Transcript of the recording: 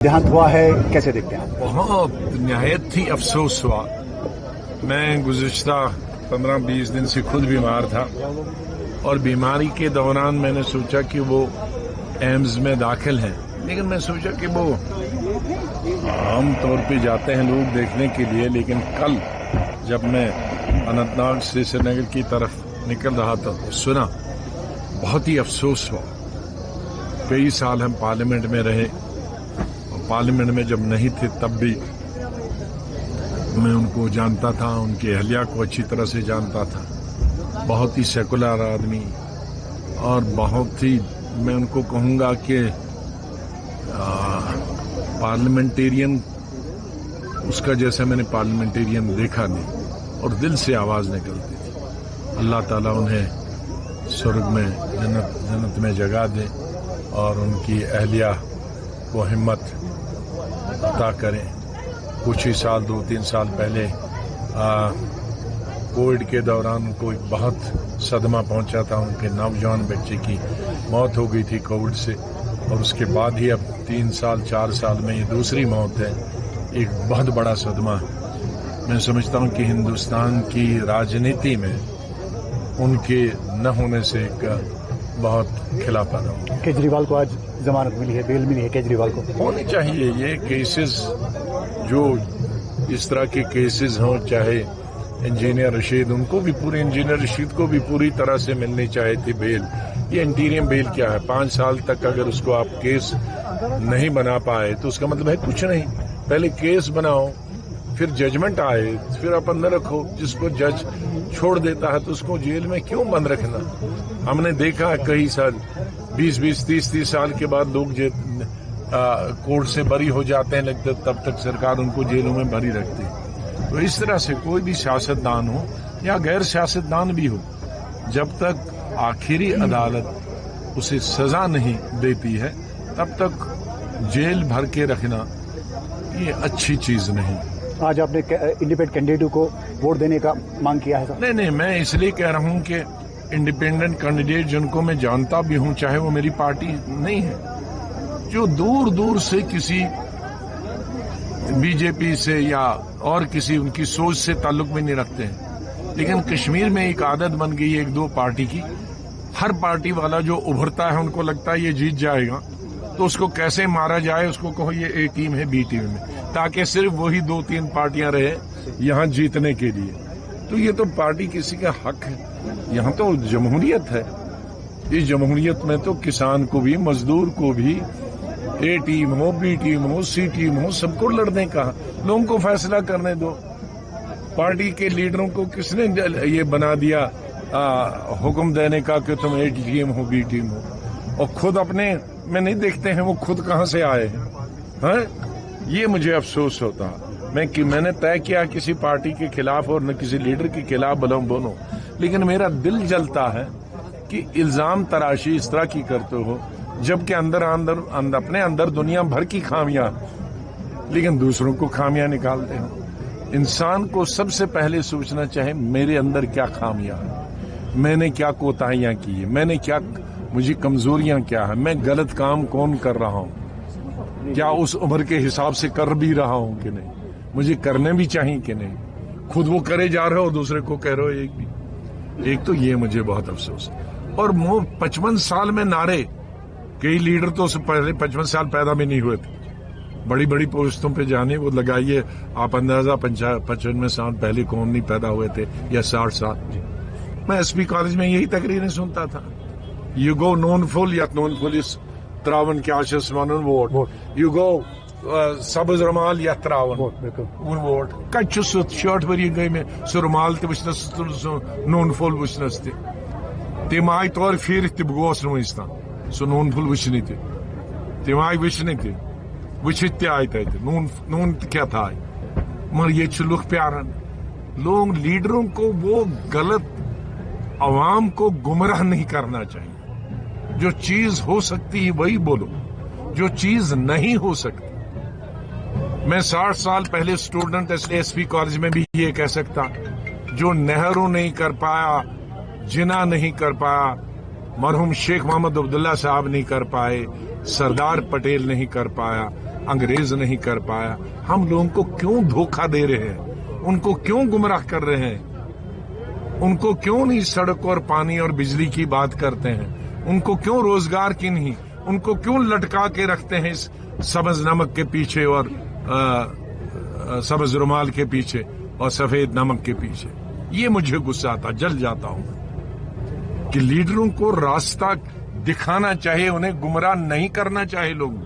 देहांत हुआ है, कैसे देखते हैं? बहुत नहायत ही अफसोस हुआ। मैं गुज़िश्ता 15-20 दिन से खुद बीमार था और बीमारी के दौरान मैंने सोचा कि वो एम्स में दाखिल हैं, लेकिन मैं सोचा कि वो आम तौर पे जाते हैं लोग देखने के लिए, लेकिन कल जब मैं अनंतनाग से श्रीनगर की तरफ निकल रहा था तो सुना, बहुत ही अफसोस हुआ। कई साल हम पार्लियामेंट में रहे और पार्लियामेंट में जब नहीं थे तब भी मैं उनको जानता था, उनकी अहलिया को अच्छी तरह से जानता था। बहुत ही सेकुलर आदमी और बहुत ही, मैं उनको कहूँगा कि पार्लियामेंटेरियन उसका जैसा मैंने पार्लियामेंटेरियन देखा नहीं, और दिल से आवाज़ निकलती थी। अल्लाह ताला उन्हें स्वर्ग में जन्नत में जगह दे और उनकी अहलिया को हिम्मत अता करें। कुछ ही साल 2-3 साल पहले कोविड के दौरान उनको एक बहुत सदमा पहुंचा था। उनके नौजवान बच्चे की मौत हो गई थी कोविड से, और उसके बाद ही अब 3-4 साल में ये दूसरी मौत है। एक बहुत बड़ा सदमा। मैं समझता हूं कि हिंदुस्तान की राजनीति में उनके न होने से एक बहुत खिलाफा था। केजरीवाल को आज जमानत मिली है, बेल मिली है केजरीवाल को। होनी चाहिए ये केसेस, जो इस तरह के केसेस हों, चाहे इंजीनियर रशीद, उनको भी पूरे इंजीनियर रशीद को भी पूरी तरह से मिलनी चाहिए थी बेल। ये इंटीरियम बेल क्या है? 5 साल तक अगर उसको आप केस नहीं बना पाए तो उसका मतलब है कुछ नहीं। पहले केस बनाओ, फिर जजमेंट आए, फिर आप अंदर रखो। जिसको जज छोड़ देता है तो उसको जेल में क्यों बंद रखना? हमने देखा है कई साल 20-20, 30-30 साल के बाद लोग कोर्ट से बरी हो जाते हैं, लगता तब तक सरकार उनको जेलों में भरी रखती है। तो इस तरह से कोई भी सियासतदान हो या गैर सियासतदान भी हो, जब तक आखिरी अदालत उसे सजा नहीं देती है तब तक जेल भर के रखना ये अच्छी चीज नहीं। आज आपने इंडिपेंडेंट कैंडिडेट को वोट देने का मांग किया है सर? नहीं, मैं इसलिए कह रहा हूं कि इंडिपेंडेंट कैंडिडेट जिनको मैं जानता भी हूं, चाहे वो मेरी पार्टी नहीं है, जो दूर दूर से किसी बीजेपी से या और किसी उनकी सोच से ताल्लुक में नहीं रखते हैं, लेकिन कश्मीर में एक आदत बन गई है 1-2 पार्टी की। हर पार्टी वाला जो उभरता है उनको लगता है ये जीत जाएगा, तो उसको कैसे मारा जाए, उसको कहो ये ए टीम है बी टीम में, ताकि सिर्फ वही 2-3 पार्टियां रहे यहां जीतने के लिए। तो ये तो पार्टी किसी का हक है। यहाँ तो जमहूरियत है। इस जमहूरियत में तो किसान को भी, मजदूर को भी, ए टीम हो, बी टीम हो, सी टीम हो, सबको लड़ने का, लोगों को फैसला करने दो। पार्टी के लीडरों को किसने ये बना दिया हुक्म देने का कि तुम ए टीम हो, बी टीम हो, और खुद अपने में नहीं देखते हैं वो खुद कहां से आए हैं? ये मुझे अफसोस होता। मैंने तय किया किसी पार्टी के खिलाफ और न किसी लीडर के खिलाफ बोलो, लेकिन मेरा दिल जलता है कि इल्जाम तराशी इस तरह की करते हो, जबकि अंदर अपने अंदर दुनिया भर की खामियां, लेकिन दूसरों को खामियां निकालते हो। इंसान को सबसे पहले सोचना चाहिए मेरे अंदर क्या खामियां हैं, मैंने क्या कोताहियां की है, मुझी कमजोरियां क्या है, मैं गलत काम कौन कर रहा हूं, क्या उस उम्र के हिसाब से कर भी रहा हूं कि नहीं, मुझे करने भी चाहिए कि नहीं। खुद वो करे जा रहे हो, दूसरे को कह रहे हो एक तो ये मुझे बहुत अफसोस है। और 55 साल में नारे, कई लीडर तो पहले 55 साल पैदा भी नहीं हुए थे। बड़ी बड़ी पोस्टों पे जाने वो लगाइए आप अंदाजा 55 साल पहले कौन नहीं पैदा हुए थे, या 60 साल। मैं एसपी कॉलेज में यही तकरीरें सुनता था। यू गो नोन फुल या नोन फुल इस त्रावन क्या वोट, यू गो सबज रमाल या त्रावन वोट कच शर्ट वरी गई में सह रुमाल तस नोन फुल वचनस तम आय तौर फिर गोस वस तान सह नोन फुल वचन तम आय वचन वचित आय तत नून क्या आय, मगर ये लुक प्यारन लोग लीडरों को वो गलत अवाम को गुमराह नहीं करना चाहिए। जो चीज हो सकती है वही बोलो, जो चीज नहीं हो सकती। मैं 60 साल पहले स्टूडेंट एसपी कॉलेज में भी ये कह सकता, जो नेहरू नहीं कर पाया, जिना नहीं कर पाया, मरहूम शेख मोहम्मद अब्दुल्ला साहब नहीं कर पाए, सरदार पटेल नहीं कर पाया, انگریز نہیں کر پایا. ہم لوگوں کو کیوں دھوکہ دے رہے ہیں, ان کو کیوں گمراہ کر رہے ہیں, ان کو کیوں نہیں سڑک اور پانی اور بجلی کی بات کرتے ہیں, ان کو کیوں روزگار کی نہیں, ان کو کیوں لٹکا کے رکھتے ہیں اس سبز نمک کے پیچھے اور سبز رومال کے پیچھے اور سفید نمک کے پیچھے. یہ مجھے غصہ آتا, جل جاتا ہوں کہ لیڈروں کو راستہ دکھانا چاہیے, انہیں گمراہ نہیں کرنا چاہیے لوگوں.